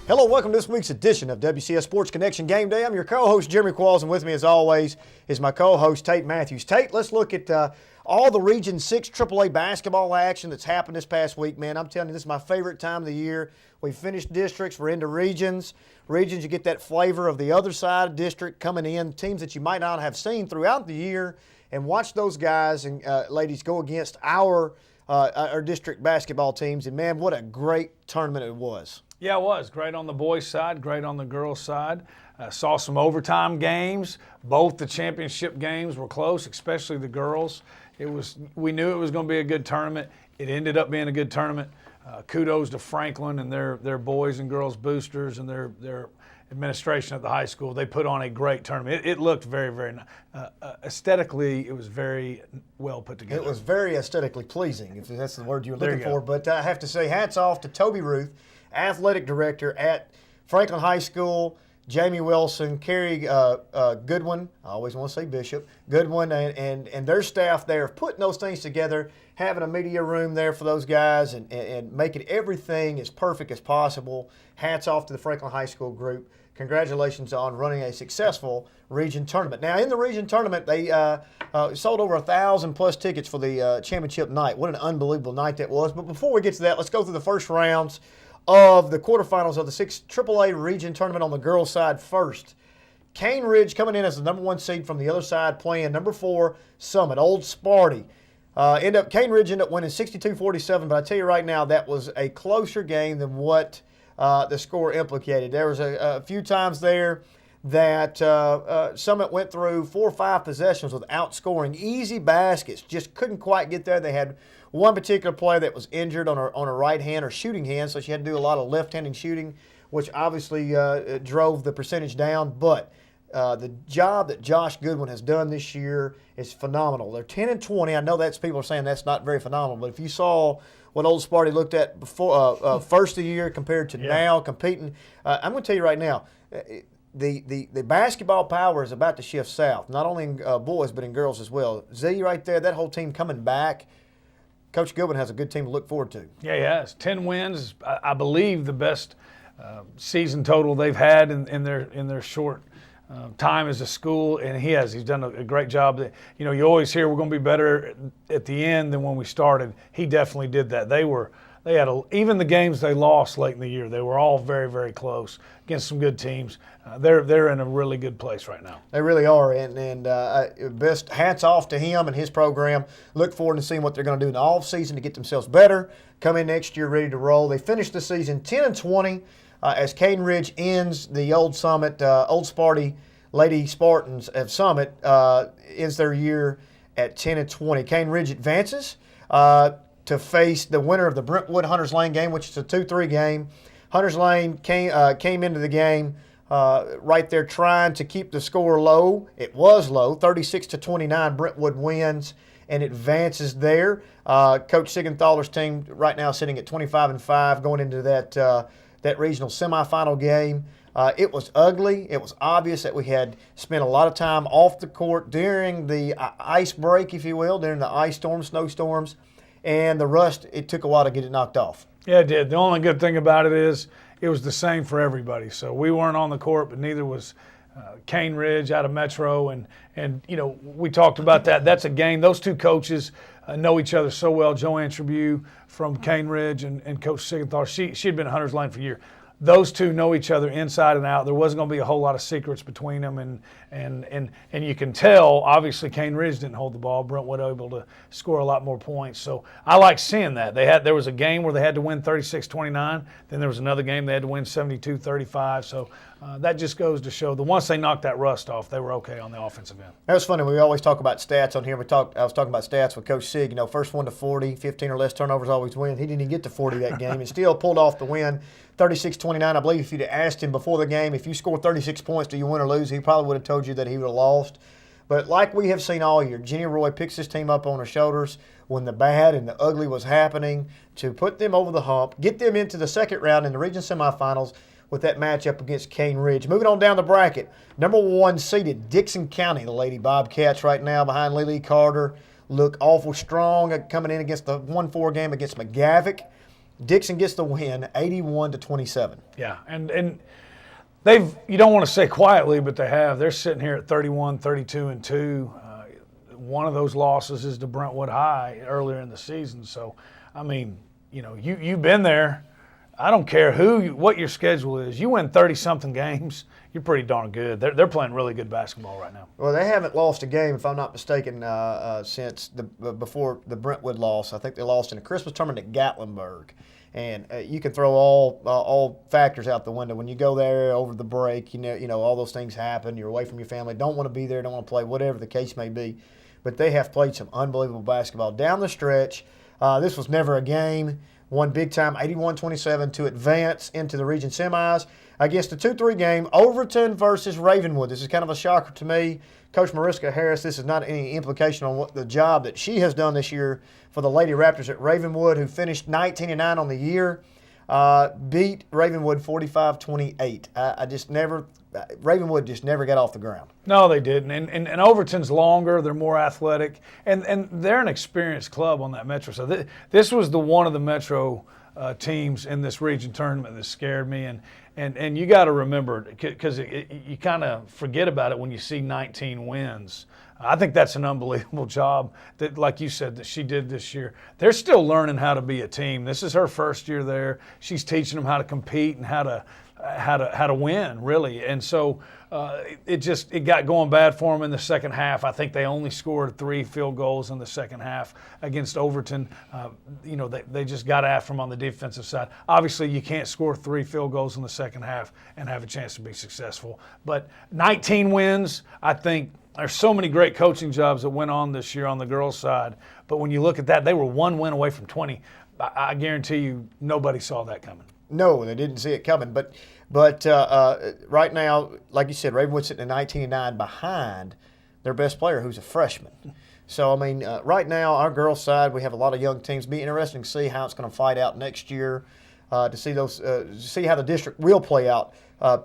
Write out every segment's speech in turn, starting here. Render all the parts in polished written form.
Hello, welcome to this week's edition of WCS Sports Connection Game Day. I'm your co-host, Jeremy Qualls, and with me, as always, is my co-host, Tate Mathews. Tate, let's look at all the Region 6 AAA basketball action that's happened this past week, man. I'm telling you, this is my favorite time of the year. We finished districts, we're into regions. Regions, you get that flavor of the other side of district coming in, teams that you might not have seen throughout the year, and watch those guys and ladies go against our district basketball teams. And, man, what a great tournament it was. Yeah, it was. Great on the boys' side, great on the girls' side. Saw some overtime games. Both the championship games were close, especially the girls. We knew it was going to be a good tournament. It ended up being a good tournament. Kudos to Franklin and their boys and girls boosters and their administration at the high school. They put on a great tournament. It looked very, very aesthetically, it was very well put together. It was very aesthetically pleasing, if that's the word you were looking for. But I have to say, hats off to Toby Ruth, athletic director at Franklin High School, Jamie Wilson, Carrie Goodwin, I always want to say Bishop, Goodwin, and their staff there putting those things together, having a media room there for those guys and making everything as perfect as possible. Hats off to the Franklin High School group. Congratulations on running a successful region tournament. Now, in the region tournament, they sold over 1,000+ tickets for the championship night. What an unbelievable night that was. But before we get to that, let's go through the first rounds of the quarterfinals of the 6 AAA region tournament on the girls' side first. Cane Ridge coming in as the number 1 seed from the other side, playing number 4 Summit, Old Sparty. Cane Ridge ended up winning 62-47, but I tell you right now, that was a closer game than what the score implicated. There was a few times there that Summit went through 4 or 5 possessions without scoring. Easy baskets, just couldn't quite get there. They had one particular player that was injured on her right hand or shooting hand, so she had to do a lot of left-handed shooting, which obviously drove the percentage down. But the job that Josh Goodwin has done this year is phenomenal. They're 10-20. I know people are saying that's not very phenomenal, but if you saw what Old Sparty looked at before first of the year compared to now competing, I'm going to tell you right now, the basketball power is about to shift south, not only in boys but in girls as well. Z right there, that whole team coming back. Coach Goodwin has a good team to look forward to. Yeah, he has. 10 wins, I believe the best season total they've had in their short time as a school, and he's done a great job. You know, you always hear we're going to be better at the end than when we started. He definitely did that. Even the games they lost late in the year, they were all very, very close against some good teams. They're in a really good place right now. They really are, and best hats off to him and his program. Look forward to seeing what they're going to do in the offseason to get themselves better, come in next year ready to roll. They finished the season 10-20 as Cane Ridge ends the Old Sparty Lady Spartans of Summit ends their year at 10-20. Cane Ridge advances to face the winner of the Brentwood Hunters Lane game, which is a 2-3 game. Hunters Lane came into the game right there trying to keep the score low. It was low, 36-29. Brentwood wins and advances there. Coach Siegenthaler's team right now sitting at 25-5 going into that regional semifinal game. It was ugly. It was obvious that we had spent a lot of time off the court during the ice break, if you will, during the ice storms, snowstorms. And the rust, it took a while to get it knocked off. Yeah, it did. The only good thing about it is it was the same for everybody. So we weren't on the court, but neither was Cane Ridge out of Metro. And you know, we talked about that. That's a game. Those two coaches know each other so well. Joanne Tribune from Cane Ridge and Coach Siegenthaler, she had been at Hunters Lane for a year. Those two know each other inside and out. There wasn't going to be a whole lot of secrets between them, and you can tell. Obviously, Cane Ridge didn't hold the ball. Brentwood able to score a lot more points. So I like seeing that. There was a game where they had to win 36-29. Then there was another game they had to win 72-35. So that just goes to show that once they knocked that rust off, they were okay on the offensive end. That was funny. We always talk about stats on here. I was talking about stats with Coach Sig. You know, first 1 to 40, 15 or less turnovers always win. He didn't even get to 40 that game and still pulled off the win. 36-29. I believe if you'd asked him before the game, if you score 36 points, do you win or lose? He probably would have told you that he would have lost. But like we have seen all year, Jenny Roy picks his team up on her shoulders when the bad and the ugly was happening to put them over the hump, get them into the second round in the region semifinals with that matchup against Cane Ridge. Moving on down the bracket, number 1 seeded Dixon County, the Lady Bobcats right now behind Lily Carter, look awful strong coming in against the 1-4 game against McGavick. Dixon gets the win, 81-27. Yeah, and you don't want to say quietly, but they have. They're sitting here at 31, 32-2. One of those losses is to Brentwood High earlier in the season. So, I mean, you've been there. I don't care what your schedule is. You win 30-something games, you're pretty darn good. They're playing really good basketball right now. Well, they haven't lost a game, if I'm not mistaken, since before the Brentwood loss. I think they lost in a Christmas tournament at Gatlinburg. And you can throw all factors out the window when you go there over the break. All those things happen. You're away from your family, don't want to be there, don't want to play, whatever the case may be. But they have played some unbelievable basketball down the stretch. This was never a game. Won big time, 81-27 to advance into the region semis against the 2-3 game, Overton versus Ravenwood. This is kind of a shocker to me. Coach Mariska Harris, this is not any implication on what the job that she has done this year for the Lady Raptors at Ravenwood, who finished 19-9 on the year, beat Ravenwood 45-28. Ravenwood just never got off the ground. No, they didn't. And Overton's longer. They're more athletic. And they're an experienced club on that Metro. So this was one of the Metro teams in this region tournament that scared me. And you got to remember, because you kind of forget about it when you see 19 wins. I think that's an unbelievable job that, like you said, that she did this year. They're still learning how to be a team. This is her first year there. She's teaching them how to compete and how to win, really. And so it got going bad for them in the second half. I think they only scored 3 field goals in the second half against Overton. They just got after them on the defensive side. Obviously, you can't score 3 field goals in the second half and have a chance to be successful. But 19 wins, I think. There's so many great coaching jobs that went on this year on the girls' side. But when you look at that, they were 1 win away from 20. I guarantee you nobody saw that coming. No, they didn't see it coming. But right now, like you said, Ravenwood's sitting at 19-9 behind their best player, who's a freshman. So, I mean, right now, our girls' side, we have a lot of young teams. It'll be interesting to see how it's going to fight out next year, to see how the district will play out.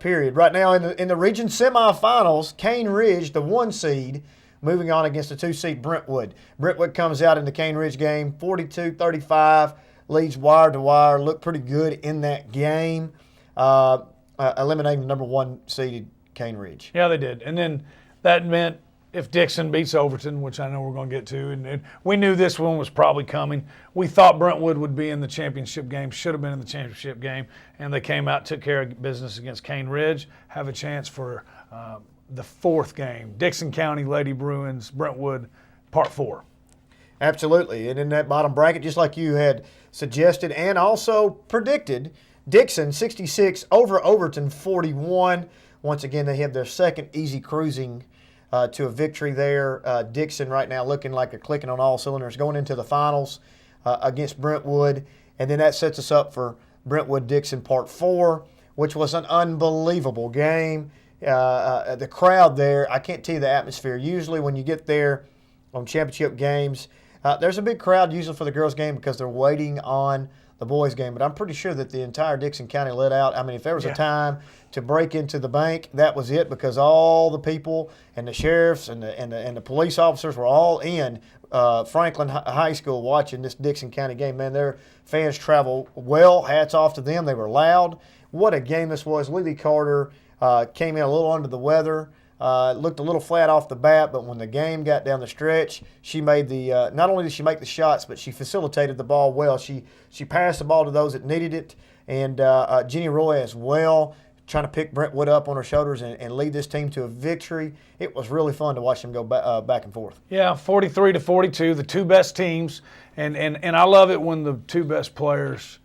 Period. Right now in the region semifinals, Cane Ridge, the 1 seed, moving on against the 2 seed Brentwood. Brentwood comes out in the Cane Ridge game, 42-35, leads wire to wire. Looked pretty good in that game, eliminating the number 1 seeded Cane Ridge. Yeah, they did. And then that meant if Dixon beats Overton, which I know we're going to get to, and we knew this one was probably coming. We thought Brentwood would be in the championship game, should have been in the championship game, and they came out, took care of business against Cane Ridge, have a chance for the 4th game. Dixon County Lady Bruins, Brentwood, Part 4. Absolutely, and in that bottom bracket, just like you had suggested and also predicted, Dixon 66 over Overton 41. Once again, they have their second easy cruising to a victory there. Dixon right now looking like they're clicking on all cylinders going into the finals against Brentwood. And then that sets us up for Brentwood-Dixon Part 4, which was an unbelievable game. The crowd there, I can't tell you the atmosphere. Usually when you get there on championship games, there's a big crowd usually for the girls' game because they're waiting on the boys' game. But I'm pretty sure that the entire Dixon County let out. I mean, if there was a time to break into the bank, that was it, because all the people and the sheriffs and the police officers were all in Franklin High School watching this Dixon County game. Man, their fans travel well. Hats off to them. They were loud. What a game this was. Lily Carter came in a little under the weather. Looked a little flat off the bat, but when the game got down the stretch, she made the not only did she make the shots, but she facilitated the ball well. She passed the ball to those that needed it, and Jenny Roy as well, trying to pick Brentwood up on her shoulders and lead this team to a victory. It was really fun to watch them go back and forth. Yeah, 43-42, the 2 best teams, and I love it when the 2 best players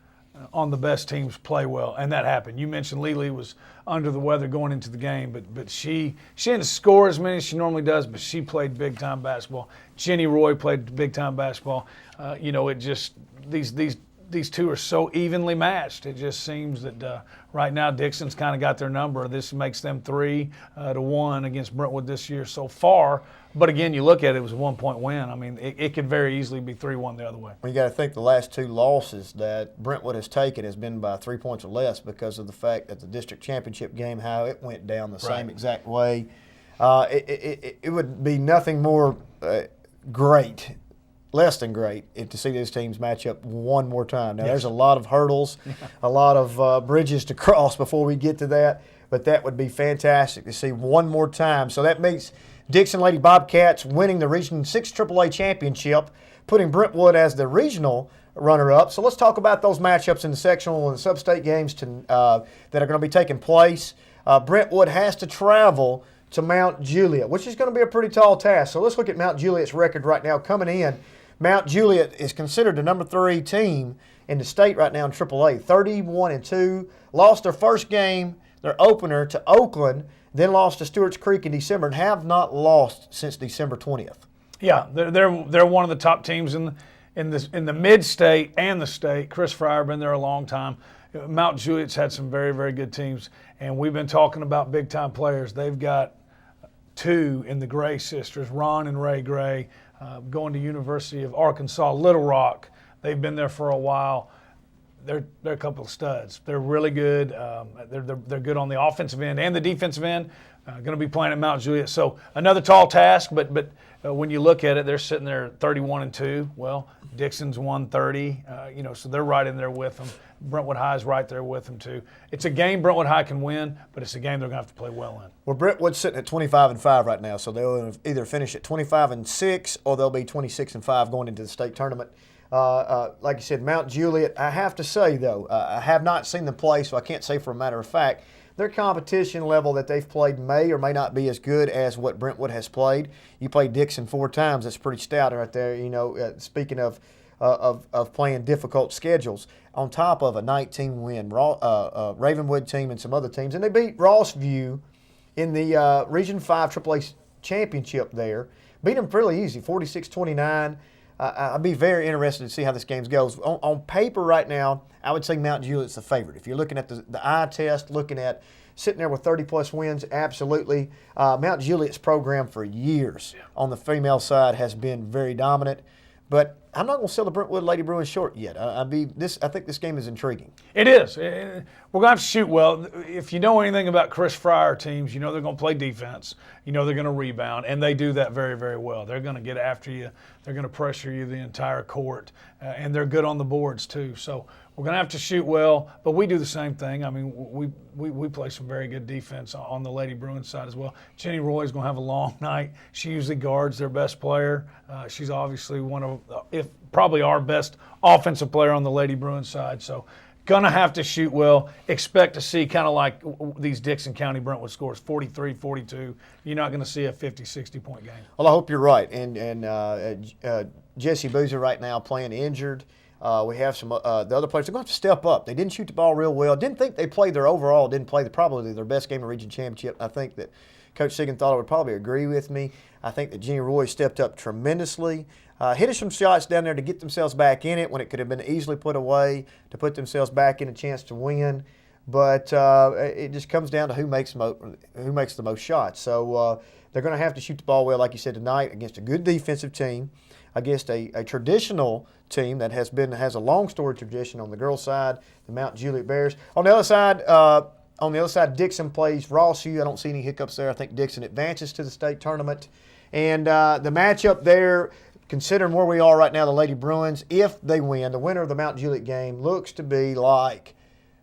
on the best teams play well, and that happened. You mentioned Lily was under the weather going into the game, but she didn't score as many as she normally does, but she played big-time basketball. Jenny Roy played big-time basketball. It just these 2 are so evenly matched. It just seems that right now Dixon's kind of got their number. This makes them 3-1 against Brentwood this year so far. But again, you look at it, it was a 1-point win. I mean, it could very easily be 3-1 the other way. Well, you got to think the last 2 losses that Brentwood has taken has been by 3 points or less because of the fact that the district championship game, how it went down the same exact way. It would be nothing more great less than great to see these teams match up one more time. Now, there's a lot of hurdles, a lot of bridges to cross before we get to that, but that would be fantastic to see one more time. So that makes Dixon Lady Bobcats winning the Region 6 AAA championship, putting Brentwood as the regional runner-up. So let's talk about those matchups in the sectional and the sub-state games that are going to be taking place. Brentwood has to travel to Mount Juliet, which is going to be a pretty tall task. So let's look at Mount Juliet's record right now coming in. Mount Juliet is considered the number 3 team in the state right now in AAA, 31-2. Lost their first game, their opener, to Oakland, then lost to Stewart's Creek in December, and have not lost since December 20th. Yeah, they're one of the top teams in the mid-state and the state. Chris Fryer been there a long time. Mount Juliet's had some very, very good teams, and we've been talking about big-time players. They've got 2 in the Gray sisters, Ron and Ray Gray, going to University of Arkansas, Little Rock. They've been there for a while. They're a couple of studs. They're really good. They're good on the offensive end and the defensive end. Going to be playing at Mount Juliet. So another tall task, but when you look at it, they're sitting there 31-2. Well, Dixon's 130. So they're right in there with them. Brentwood High is right there with them too. It's a game Brentwood High can win, but it's a game they're going to have to play well in. Well, Brentwood's sitting at 25-5 right now, so they'll either finish at 25-6 or they'll be 26-5 going into the state tournament. Like you said, Mount Juliet, I have to say, though, I have not seen them play, so I can't say for a matter of fact. Their competition level that they've played may or may not be as good as what Brentwood has played. You played Dixon 4 times. That's pretty stout right there. Speaking of playing difficult schedules, on top of a 19-win Ravenwood team and some other teams. And they beat Rossview in the Region 5 AAA championship there. Beat them fairly easy, 46-29. I'd be very interested to see how this game goes. On paper right now, I would say Mount Juliet's the favorite. If you're looking at the eye test, looking at sitting there with 30-plus wins, absolutely. Mount Juliet's program for years on the female side has been very dominant. But I'm not going to sell the Brentwood Lady Bruins short yet. I think this game is intriguing. It is. We're going to have to shoot well. If you know anything about Chris Fryer teams, you know they're going to play defense. You know they're going to rebound, and they do that very, very well. They're going to get after you. They're going to pressure you the entire court, and they're good on the boards too. So we're going to have to shoot well, but we do the same thing. I mean, we play some very good defense on the Lady Bruins side as well. Jenny Roy's going to have a long night. She usually guards their best player. She's obviously one of, if probably our best offensive player on the Lady Bruins side. So going to have to shoot well. Expect to see kind of like these Dixon County Brentwood scores, 43, 42. You're not going to see a 50, 60-point game. Well, I hope you're right. And Jesse Boozer right now playing injured. We have some the other players. They're going to have to step up. They didn't shoot the ball real well. Didn't think they played didn't play probably their best game of region championship. I think that Coach Siegenthaler would probably agree with me. I think that Jenny Roy stepped up tremendously. Hit some shots down there to get themselves back in it when it could have been easily put away, to put themselves back in a chance to win. But it just comes down to who makes the most shots. So they're going to have to shoot the ball well, like you said, tonight against a good defensive team, against a traditional team that has a long storied tradition on the girls' side, the Mount Juliet Bears. On the other side, Dixon plays Rossview. I don't see any hiccups there. I think Dixon advances to the state tournament. And the matchup there, considering where we are right now, the Lady Bruins, if they win, the winner of the Mount Juliet game looks to be like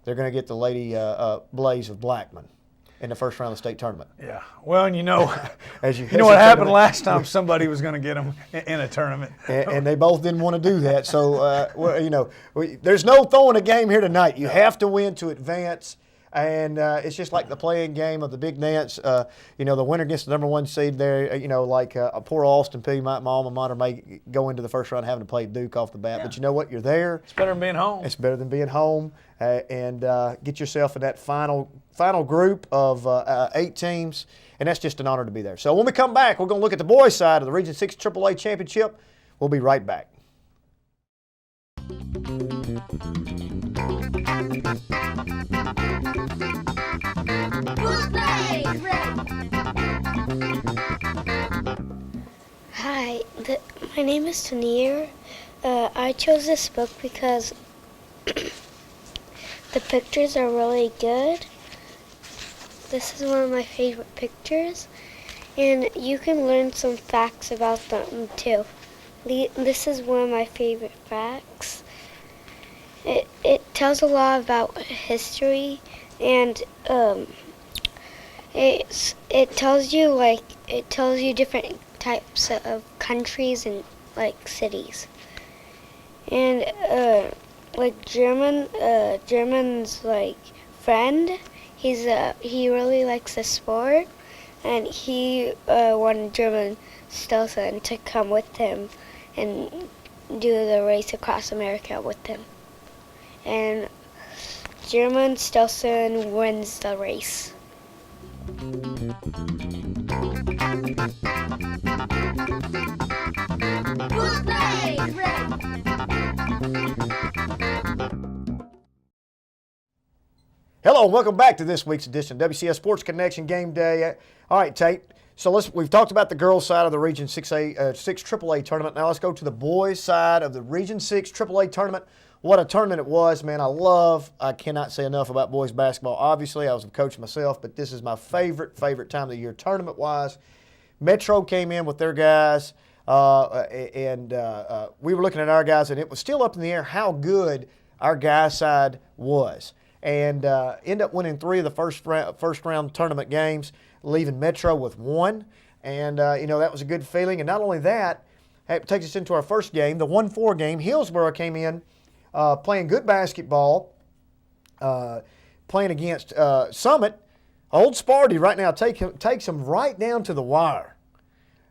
they're going to get the Lady Blaze of Blackman in the first round of the state tournament. Yeah. Well, and you know what happened last time? Somebody was going to get them in a tournament. And they both didn't want to do that. So, there's no throwing a game here tonight. You have to win to advance. And it's just like the playing game of the Big Nance. The winner gets the number 1 seed there. Like a poor Austin P. My alma mater may go into the first round having to play Duke off the bat. Yeah. But you know what? You're there. It's better than being home. It's better than being home. And get yourself in that final group of 8 teams. And that's just an honor to be there. So when we come back, we're going to look at the boys' side of the Region 6 AAA Championship. We'll be right back. Hi, my name is Tanir. I chose this book because the pictures are really good. This is one of my favorite pictures, and you can learn some facts about them too. This is one of my favorite facts. It tells a lot about history, and it tells you different types of countries and like cities. And German's like friend, he really likes the sport, and he wanted German Stelson to come with him and do the race across America with him. And German Stelson wins the race. Hello, and welcome back to this week's edition of WCS Sports Connection Game Day. All right, Tate. So we've talked about the girls' side of the Region 6 AAA tournament. Now let's go to the boys' side of the Region 6 AAA tournament. What a tournament it was, man. I cannot say enough about boys basketball. Obviously, I was a coach myself, but this is my favorite time of the year tournament-wise. Metro came in with their guys, and we were looking at our guys, and it was still up in the air how good our guys' side was. And end up winning 3 of the first round tournament games, leaving Metro with 1. And, that was a good feeling. And not only that, it takes us into our first game, the 1-4 game. Hillsboro came in playing good basketball, playing against Summit. Old Sparty right now takes them right down to the wire.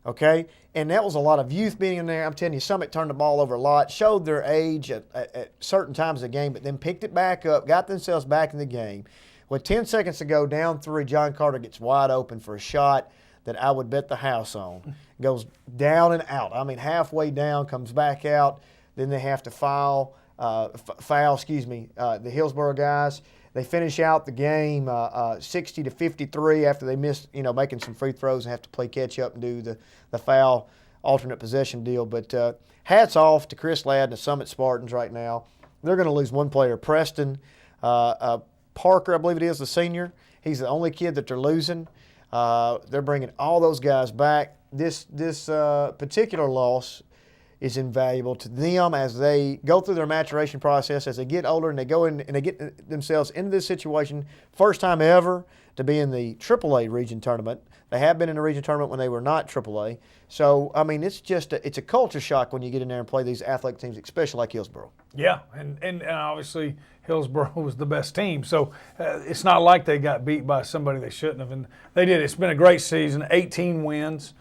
Okay? And that was a lot of youth being in there. I'm telling you, Summit turned the ball over a lot, showed their age at certain times of the game, but then picked it back up, got themselves back in the game. With 10 seconds to go, down 3, John Carter gets wide open for a shot that I would bet the house on. Goes down and out. I mean, halfway down, comes back out. Then they have to foul the Hillsboro guys. They finish out the game 60-53 after they missed, making some free throws and have to play catch up and do the foul alternate possession deal. But hats off to Chris Ladd and the Summit Spartans right now. They're going to lose one player, Preston Parker, I believe it is, the senior. He's the only kid that they're losing. They're bringing all those guys back. This particular loss is invaluable to them as they go through their maturation process, as they get older and they go in and they get themselves into this situation. First time ever to be in the AAA region tournament. They have been in the region tournament when they were not AAA. So, I mean, it's a culture shock when you get in there and play these athletic teams, especially like Hillsboro. Yeah, and obviously Hillsboro was the best team. So it's not like they got beat by somebody they shouldn't have. And they did. It's been a great season, 18 wins.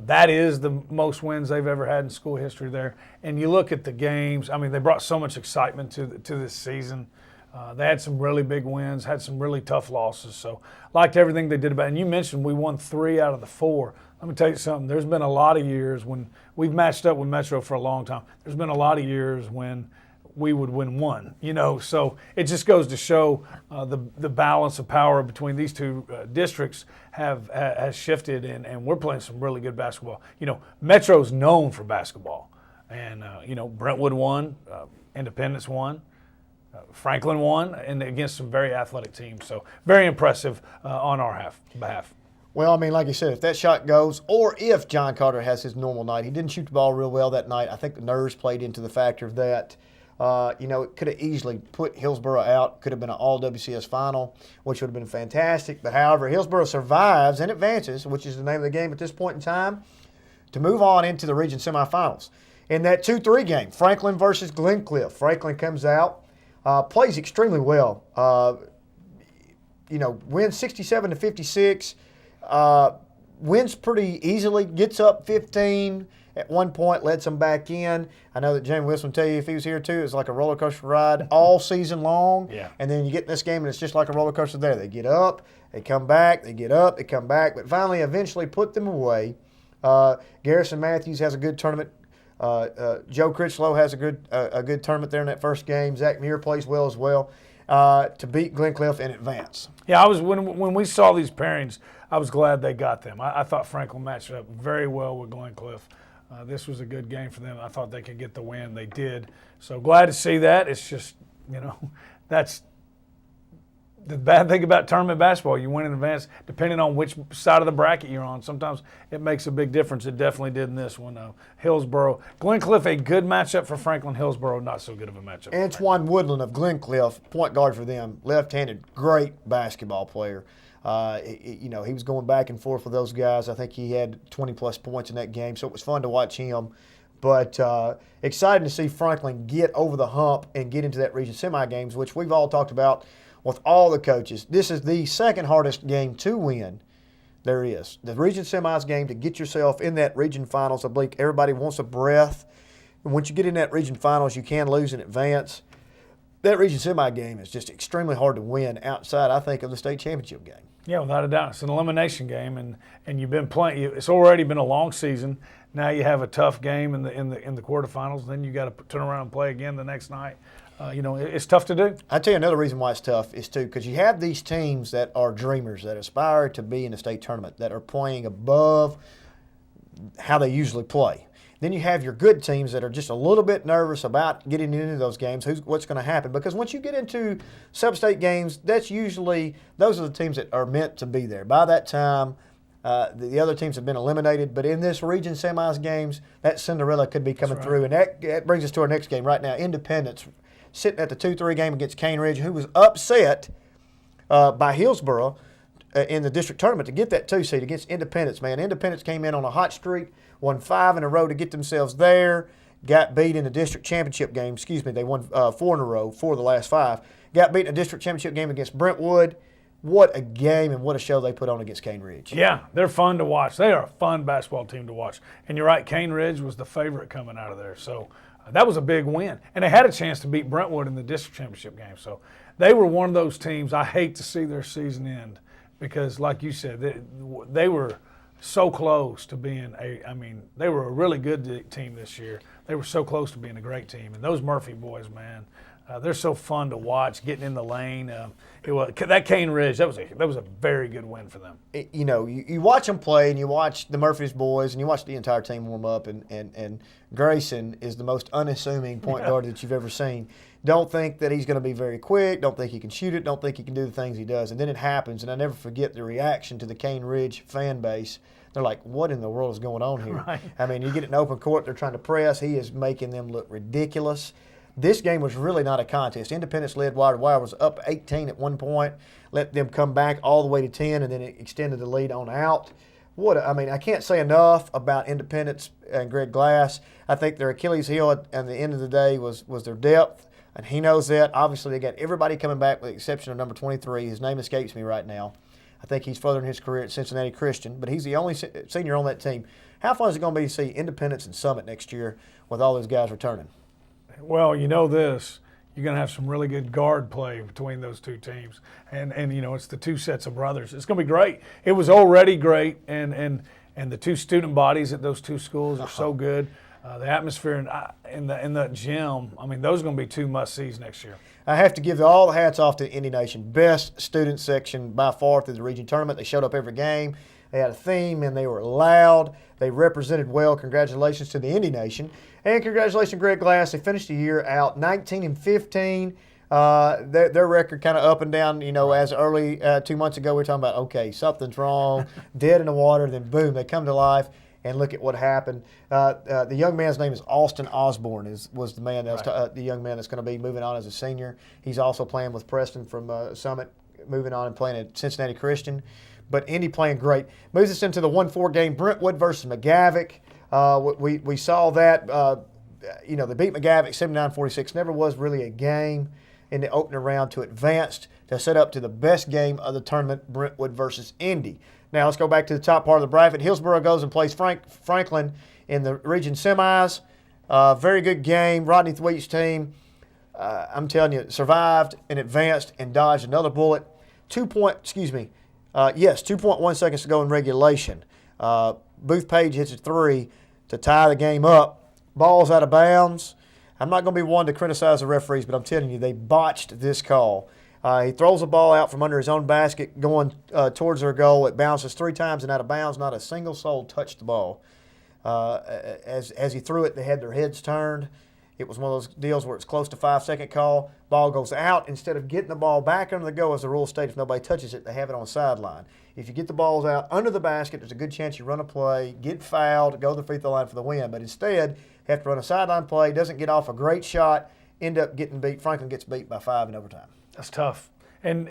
That is the most wins they've ever had in school history there. And you look at the games, I mean, they brought so much excitement to this season. They had some really big wins, had some really tough losses. So liked everything they did about it. And you mentioned we won 3 out of the 4. Let me tell you something. There's been a lot of years when we've matched up with Metro for a long time. There's been a lot of years when we would win 1, So it just goes to show the balance of power between these two districts has shifted, and we're playing some really good basketball. Metro's known for basketball, and Brentwood won, Independence won, Franklin won, and against some very athletic teams. So very impressive on our behalf. Well, I mean, like you said, if that shot goes, or if John Carter has his normal night, he didn't shoot the ball real well that night. I think the nerves played into the factor of that. It could have easily put Hillsboro out. Could have been an all WCS final, which would have been fantastic. But however, Hillsboro survives and advances, which is the name of the game at this point in time, to move on into the region semifinals. In that 2-3 game, Franklin versus Glencliff. Franklin comes out, plays extremely well. Wins 67-56. Wins pretty easily, gets up 15 at one point, lets them back in. I know that Jamie Wilson will tell you if he was here too, it's like a roller coaster ride all season long. Yeah. And then you get in this game and it's just like a roller coaster there. They get up, they come back, they get up, they come back, but finally eventually put them away. Garrison Mathews has a good tournament. Joe Critchlow has a good tournament there in that first game. Zach Muir plays well as well to beat Glencliff and advance. Yeah, when we saw these pairings, I was glad they got them. I thought Franklin matched up very well with Glencliff. This was a good game for them. I thought they could get the win. They did. So glad to see that. It's just, the bad thing about tournament basketball, you win in advance depending on which side of the bracket you're on. Sometimes it makes a big difference. It definitely did in this one. Hillsboro. Glencliff, a good matchup for Franklin. Hillsboro, not so good of a matchup. Antoine Woodland of Glencliff, point guard for them, left-handed, great basketball player. He was going back and forth with those guys. I think he had 20-plus points in that game, so it was fun to watch him. But exciting to see Franklin get over the hump and get into that region semi-games, which we've all talked about with all the coaches. This is the second hardest game to win there is. The region semis game to get yourself in that region finals. I believe everybody wants a breath. And once you get in that region finals, you can lose in advance. That region semi game is just extremely hard to win outside, I think, of the state championship game. Yeah, without a doubt. It's an elimination game, and you've been playing. It's already been a long season. Now you have a tough game in the quarterfinals. Then you got to turn around and play again the next night. It's tough to do. I tell you another reason why it's tough is too because you have these teams that are dreamers that aspire to be in the state tournament that are playing above how they usually play. Then you have your good teams that are just a little bit nervous about getting into those games. What's going to happen? Because once you get into sub-state games, those are the teams that are meant to be there. By that time, the other teams have been eliminated. But in this region semis games, that Cinderella could be coming through. And that brings us to our next game right now. Independence sitting at the 2-3 game against Cane Ridge, who was upset by Hillsboro in the district tournament to get that 2 seed against Independence. Man, Independence came in on a hot streak, won 5 in a row to get themselves there, got beat in the district championship game. They won 4 in a row, 4 of the last 5. Got beat in a district championship game against Brentwood. What a game and what a show they put on against Cane Ridge. Yeah, they're fun to watch. They are a fun basketball team to watch. And you're right, Cane Ridge was the favorite coming out of there. So that was a big win. And they had a chance to beat Brentwood in the district championship game. So they were one of those teams I hate to see their season end because, like you said, they were so close to being they were a really good team this year. They were so close to being a great team. And those Murphy boys, man, they're so fun to watch, getting in the lane. That Cane Ridge, that was a very good win for them. You watch them play, and you watch the Murphy's boys, and you watch the entire team warm up, and Grayson is the most unassuming point guard that you've ever seen. Don't think that he's going to be very quick. Don't think he can shoot it. Don't think he can do the things he does. And then it happens, and I never forget the reaction to the Cane Ridge fan base. They're like, what in the world is going on here? Right. I mean, you get an open court, they're trying to press. He is making them look ridiculous. This game was really not a contest. Independence led wire to wire, was up 18 at one point, let them come back all the way to 10, and then it extended the lead on out. I can't say enough about Independence and Greg Glass. I think their Achilles heel at the end of the day was their depth, and he knows that. Obviously, they got everybody coming back with the exception of number 23. His name escapes me right now. I think he's furthering his career at Cincinnati Christian, but he's the only senior on that team. How fun is it going to be to see Independence and Summit next year with all those guys returning? Well, you're going to have some really good guard play between those two teams. And it's the two sets of brothers. It's going to be great. It was already great, and the two student bodies at those two schools are so good. The atmosphere in the gym, those are going to be 2 must-sees next year. I have to give all the hats off to Indy Nation. Best student section by far through the region tournament. They showed up every game. They had a theme, and they were loud. They represented well. Congratulations to the Indy Nation. And congratulations, Greg Glass. They finished the year out 19-15. Their record kind of up and down, as early 2 months ago we were talking about, okay, something's wrong, dead in the water, then boom, they come to life, and look at what happened. The young man's name is Austin Osborne, was the man that was the young man that's going to be moving on as a senior. He's also playing with Preston from Summit, moving on and playing at Cincinnati Christian. But Indy playing great. Moves us into the 1-4 game, Brentwood versus McGavick. We saw that, they beat McGavick 79-46. Never was really a game in the opening round to advance to set up to the best game of the tournament, Brentwood versus Indy. Now let's go back to the top part of the bracket. Hillsboro goes and plays Franklin in the region semis. Very good game. Rodney Thweet's team, I'm telling you, survived and advanced and dodged another bullet. 2.1 seconds to go in regulation. Booth Page hits a 3 to tie the game up. Ball's out of bounds. I'm not going to be one to criticize the referees, but I'm telling you, they botched this call. He throws the ball out from under his own basket going towards their goal. It bounces 3 times and out of bounds. Not a single soul touched the ball. As he threw it, they had their heads turned. It was one of those deals where it's close to 5-second call. Ball goes out. Instead of getting the ball back under the goal, as the rule states, if nobody touches it, they have it on the sideline. If you get the balls out under the basket, there's a good chance you run a play, get fouled, go to the free throw line for the win. But instead, you have to run a sideline play, doesn't get off a great shot, end up getting beat. Franklin gets beat by 5 in overtime. That's tough. And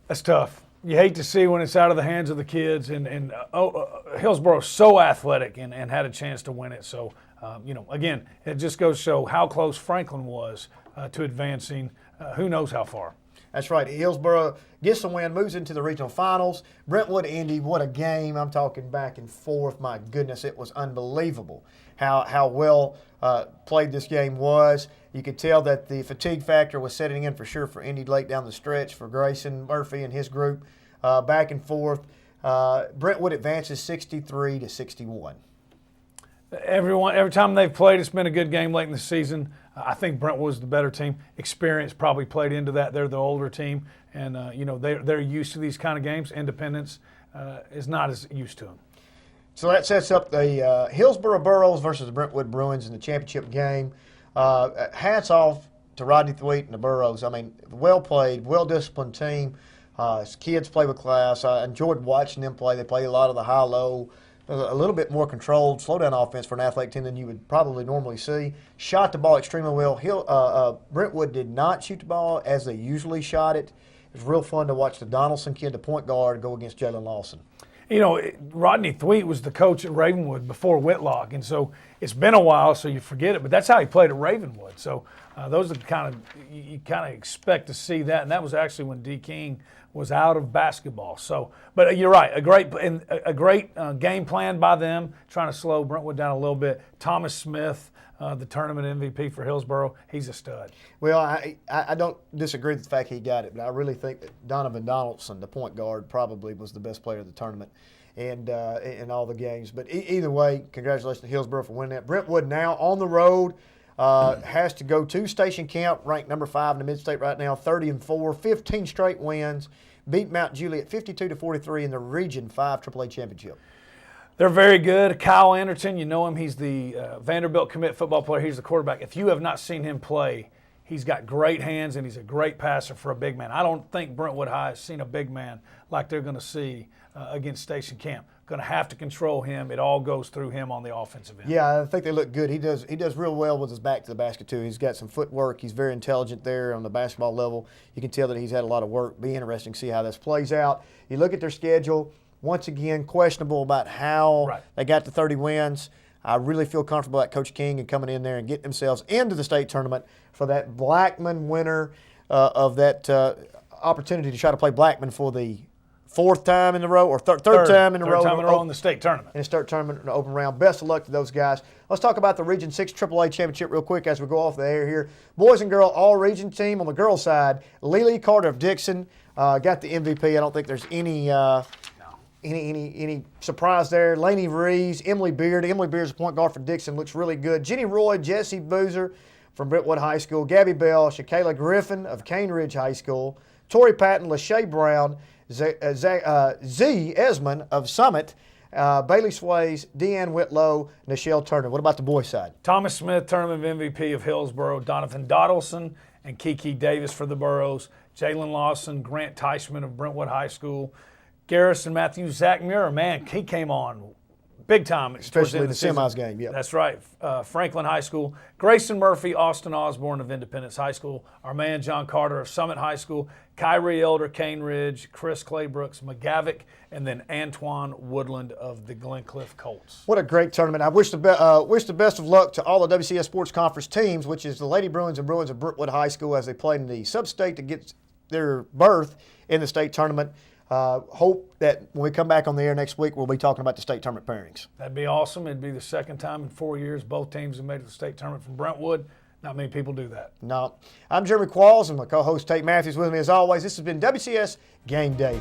that's tough. You hate to see when it's out of the hands of the kids. And Hillsboro's so athletic and had a chance to win it. So, again, it just goes to show how close Franklin was to advancing who knows how far. That's right. Hillsboro gets the win, moves into the regional finals. Brentwood, Indy, what a game. I'm talking back and forth. My goodness, it was unbelievable how well played this game was. You could tell that the fatigue factor was setting in for sure for Indy late down the stretch for Grayson Murphy and his group. Back and forth. Brentwood advances 63-61. Every time they've played, it's been a good game late in the season. I think Brentwood was the better team. Experience probably played into that. They're the older team, and they're used to these kind of games. Independence is not as used to them. So that sets up the Hillsboro Burros versus the Brentwood Bruins in the championship game. Hats off to Rodney Thweet and the Burros. I mean, well played, well disciplined team. His kids play with class. I enjoyed watching them play. They play a lot of the high-low. A little bit more controlled, slow-down offense for an athletic team than you would probably normally see. Shot the ball extremely well. Brentwood did not shoot the ball as they usually shot it. It was real fun to watch the Donaldson kid, the point guard, go against Jalen Lawson. Rodney Thweet was the coach at Ravenwood before Whitlock, and so it's been a while, so you forget it. But that's how he played at Ravenwood. So those are the kind of you kind of expect to see that, and that was actually when D. King was out of basketball. So, but you're right, a great game plan by them, trying to slow Brentwood down a little bit. Thomas Smith, the tournament MVP for Hillsboro, he's a stud. Well, I don't disagree with the fact he got it, but I really think that Donovan Donaldson, the point guard, probably was the best player of the tournament and in all the games. But either way, congratulations to Hillsboro for winning that. Brentwood now on the road. Has to go to Station Camp, ranked number 5 in the Mid-State right now, 30-4, 15 straight wins, beat Mount Juliet 52-43 in the Region 5 AAA Championship. They're very good. Kyle Anderton, you know him. He's the Vanderbilt commit football player. He's the quarterback. If you have not seen him play, he's got great hands and he's a great passer for a big man. I don't think Brentwood High has seen a big man like they're going to see against Station Camp. Going to have to control him. It all goes through him on the offensive end. Yeah, I think they look good. He does real well with his back to the basket too. He's got some footwork. He's very intelligent there on the basketball level. You can tell that he's had a lot of work. Be interesting to see how this plays out. You look at their schedule. Once again, questionable about how they got to 30 wins. I really feel comfortable about Coach King and coming in there and getting themselves into the state tournament for that Blackman winner of that opportunity to try to play Blackman for the fourth time in a row or third time in a row. Third time in a row in the state tournament. In the state tournament in the open round. Best of luck to those guys. Let's talk about the Region 6 AAA Championship real quick as we go off the air here. Boys and girl all-region team. On the girls' side, Lily Carter of Dixon got the MVP. I don't think there's any surprise there. Lainey Reeves, Emily Beard. Emily Beard's a point guard for Dixon. Looks really good. Jenny Roy, Jesse Boozer from Brentwood High School. Gabby Bell, Shakayla Griffin of Cane Ridge High School. Tori Patton, Lachey Brown, Z. Esmond of Summit, Bailey Sways, Deanne Whitlow, Nichelle Turner. What about the boys' side? Thomas Smith, tournament MVP of Hillsboro, Donovan Doddleson, and Kiki Davis for the Burros, Jalen Lawson, Grant Teichman of Brentwood High School, Garrison Mathews, Zach Muir. Man, he came on big time. Especially in the semis game, yeah. That's right. Franklin High School. Grayson Murphy, Austin Osborne of Independence High School. Our man John Carter of Summit High School. Kyrie Elder, Cane Ridge. Chris Claybrooks, McGavick. And then Antoine Woodland of the Glencliff Colts. What a great tournament. I wish the best of luck to all the WCS Sports Conference teams, which is the Lady Bruins and Bruins of Brentwood High School as they play in the sub-state to get their berth in the state tournament. Hope that when we come back on the air next week, we'll be talking about the state tournament pairings. That'd be awesome. It'd be the second time in 4 years both teams have made it to the state tournament from Brentwood. Not many people do that. No. I'm Jeremy Qualls and my co-host Tate Mathews with me as always. This has been WCS Game Day.